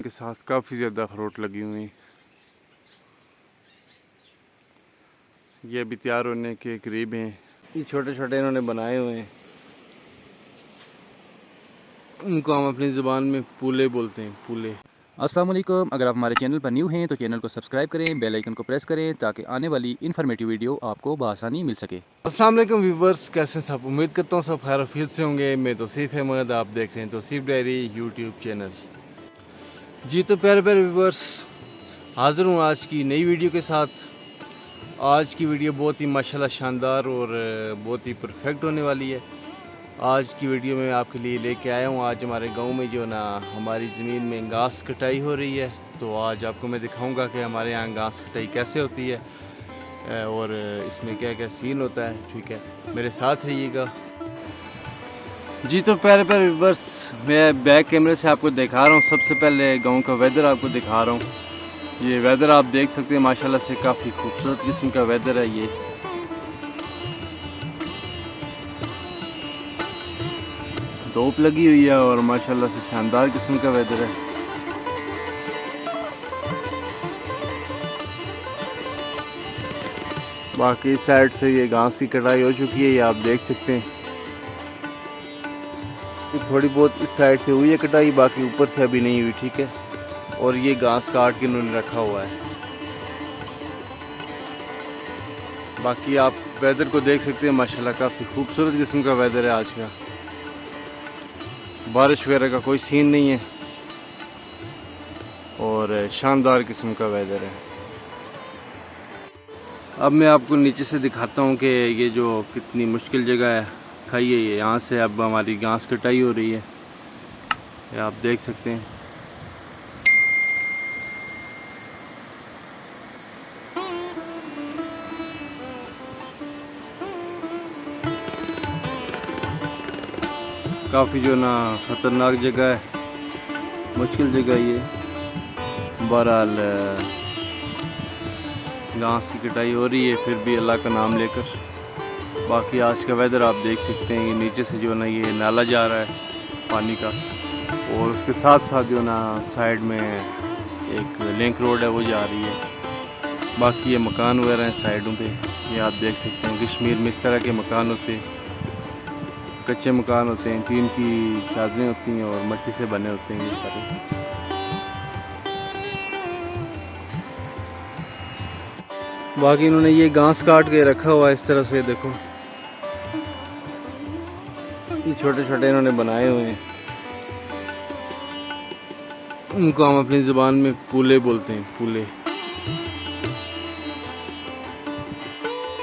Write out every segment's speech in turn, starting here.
के साथ काफ़ी ज़्यादा अखरोट लगी हुई हैं। ये अभी तैयार होने के करीब हैं। ये छोटे छोटे इन्होंने बनाए हुए हैं। उनको हम अपनी ज़ुबान में पूले बोलते हैं, पूले। अस्सलाम वालेकुम। अगर आप हमारे चैनल पर न्यू हैं तो चैनल को सब्सक्राइब करें, बेल आइकन को प्रेस करें ताकि आने वाली इन्फॉर्मेटिव वीडियो आपको बआसानी मिल सके। अस्सलाम वालेकुम व्यूवर्स, कैसे हैं सब? उम्मीद करता हूँ सब खैर आफियत से होंगे। मैं तौसीफ अहमद, आप देख रहे हैं तौसीफ डायरी यूट्यूब चैनल। जी तो प्यारे प्यारे व्यूवर्स, हाज़िर हूँ आज की नई वीडियो के साथ। आज की वीडियो बहुत ही माशाल्लाह शानदार और बहुत ही परफेक्ट होने वाली है। आज की वीडियो में आपके लिए लेके आया हूँ। आज हमारे गांव में जो ना हमारी ज़मीन में घास कटाई हो रही है, तो आज आपको मैं दिखाऊंगा कि हमारे यहाँ घास कटाई कैसे होती है और इसमें क्या क्या सीन होता है। ठीक है, मेरे साथ रहिएगा। जी तो प्यारे प्यारे व्यूअर्स, मैं बैक कैमरे से आपको दिखा रहा हूँ। सबसे पहले गांव का वेदर आपको दिखा रहा हूँ। ये वेदर आप देख सकते हैं, माशाल्लाह से काफ़ी खूबसूरत किस्म का वेदर है। ये धूप लगी हुई है और माशाल्लाह से शानदार किस्म का वेदर है। बाकी साइड से ये घास की कटाई हो चुकी है, ये आप देख सकते हैं। थोड़ी बहुत इस साइड से हुई है कटाई, बाकी ऊपर से अभी नहीं हुई। ठीक है, और ये घास काट के इन्होंने रखा हुआ है। बाकी आप वेदर को देख सकते हैं, माशाल्लाह काफ़ी खूबसूरत किस्म का वेदर है आज का। बारिश वगैरह का कोई सीन नहीं है और शानदार किस्म का वेदर है। अब मैं आपको नीचे से दिखाता हूँ कि ये जो कितनी मुश्किल जगह है खाई है। ये यहाँ से अब हमारी घास कटाई हो रही है, ये आप देख सकते हैं। काफ़ी जो ना ख़तरनाक जगह है, मुश्किल जगह ये। बहरहाल घास की कटाई हो रही है, फिर भी अल्लाह का नाम लेकर। बाकी आज का वेदर आप देख सकते हैं। ये नीचे से जो ना ये नाला जा रहा है पानी का, और उसके साथ साथ जो ना साइड में एक लिंक रोड है वो जा रही है। बाकी ये मकान वगैरह हैं साइडों पे, ये आप देख सकते हैं। कश्मीर में इस तरह के मकान होते हैं, कच्चे मकान होते हैं, टीन की चादरें होती हैं और मिट्टी से बने होते हैं ये सारे। बाकी इन्होंने ये घास काट के रखा हुआ है इस तरह से, देखो ये छोटे छोटे इन्होंने बनाए हुए हैं। उनको हम अपनी ज़ुबान में पूले बोलते हैं, पूले।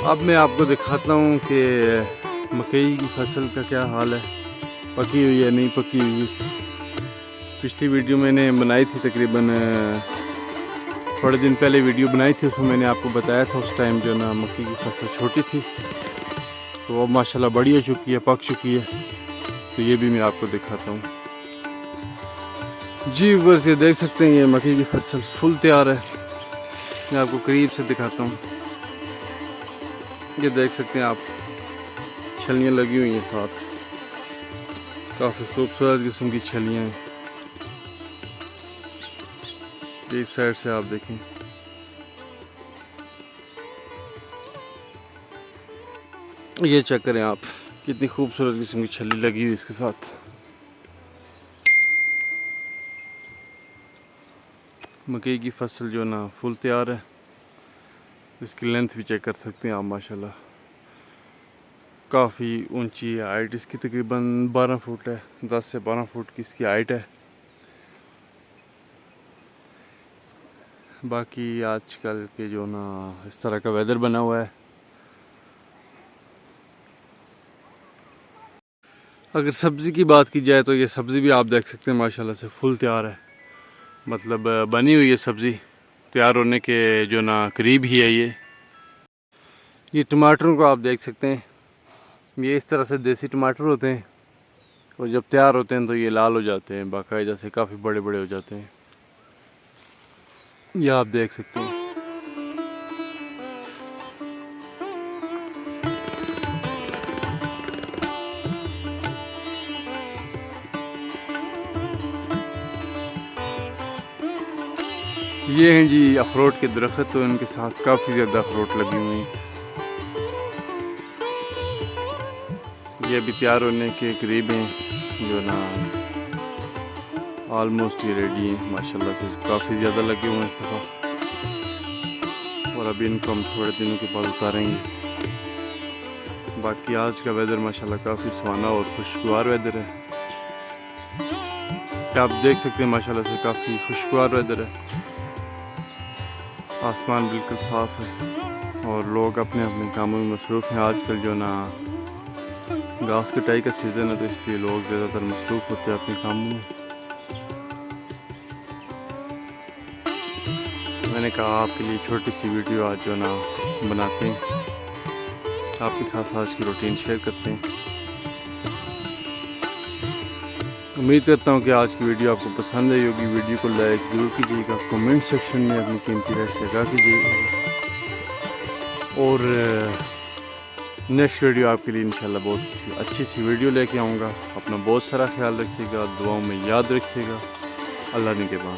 अब मैं आपको दिखाता हूँ कि मकई की फसल का क्या हाल है, पकी हुई है नहीं पकी हुई। पिछली वीडियो मैंने बनाई थी, तकरीबन थोड़े दिन पहले वीडियो बनाई थी, उसमें मैंने आपको बताया था उस टाइम जो ना मक्की की फसल छोटी थी, तो अब माशाल्लाह बड़ी हो चुकी है, पक चुकी है। तो ये भी मैं आपको दिखाता हूँ। जी व्यूअर्स, ये देख सकते हैं, ये मक्की की फसल फुल तैयार है। मैं आपको करीब से दिखाता हूँ। ये देख सकते हैं आप, छलियाँ लगी हुई हैं साथ, काफ़ी खूबसूरत किस्म की छलियाँ हैं। एक साइड से आप देखें, ये चेक करें आप, कितनी खूबसूरत किस्म की छली लगी हुई इसके साथ। मकई की फसल जो ना फुल तैयार है। इसकी लेंथ भी चेक कर सकते हैं आप, माशाल्लाह काफ़ी ऊंची है। हाइट इसकी तकरीबन 12 फुट है, 10 से 12 फुट की इसकी हाइट है। बाकी आजकल के जो ना इस तरह का वेदर बना हुआ है। अगर सब्ज़ी की बात की जाए तो ये सब्ज़ी भी आप देख सकते हैं, माशाल्लाह से फुल तैयार है। मतलब बनी हुई है सब्ज़ी, तैयार होने के जो ना करीब ही है। ये टमाटरों को आप देख सकते हैं, ये इस तरह से देसी टमाटर होते हैं और जब तैयार होते हैं तो ये लाल हो जाते हैं, बाकायदा से काफ़ी बड़े बड़े हो जाते हैं। ये आप देख सकते हैं। ये हैं जी अखरोट के दरख्त, तो इनके साथ काफ़ी ज़्यादा अखरोट लगी हुई हैं। ये अभी तैयार होने के करीब हैं, जो ना ऑलमोस्ट ये रेडी हैं माशाल्लाह से। काफ़ी ज़्यादा लगे हुए हैं इस दफ़ा, और अभी इनको हम थोड़े दिनों के बाद उतारेंगे। बाकी आज का वेदर माशाल्लाह काफ़ी सुहाना और खुशगवार वेदर है। आप देख सकते हैं माशाल्लाह से काफ़ी खुशगवार वेदर है। आसमान बिल्कुल साफ़ है और लोग अपने अपने कामों में मसरूफ़ हैं। आजकल जो ना घास कटाई का सीज़न है, तो इसलिए लोग ज़्यादातर मसरूफ़ होते हैं अपने कामों में। मैंने कहा आपके लिए छोटी सी वीडियो आज जो ना बनाते हैं, आपके साथ आज की रूटीन शेयर करते हैं। उम्मीद करता हूँ कि आज की वीडियो आपको पसंद आई होगी। वीडियो को लाइक ज़रूर कीजिएगा, कमेंट सेक्शन में अपनी कीमती राय शेयर कीजिएगा, और नेक्स्ट वीडियो आपके लिए इंशाल्लाह बहुत अच्छी सी वीडियो लेके आऊँगा। अपना बहुत सारा ख्याल रखिएगा, दुआओं में याद रखिएगा। अल्लाह निगहबान।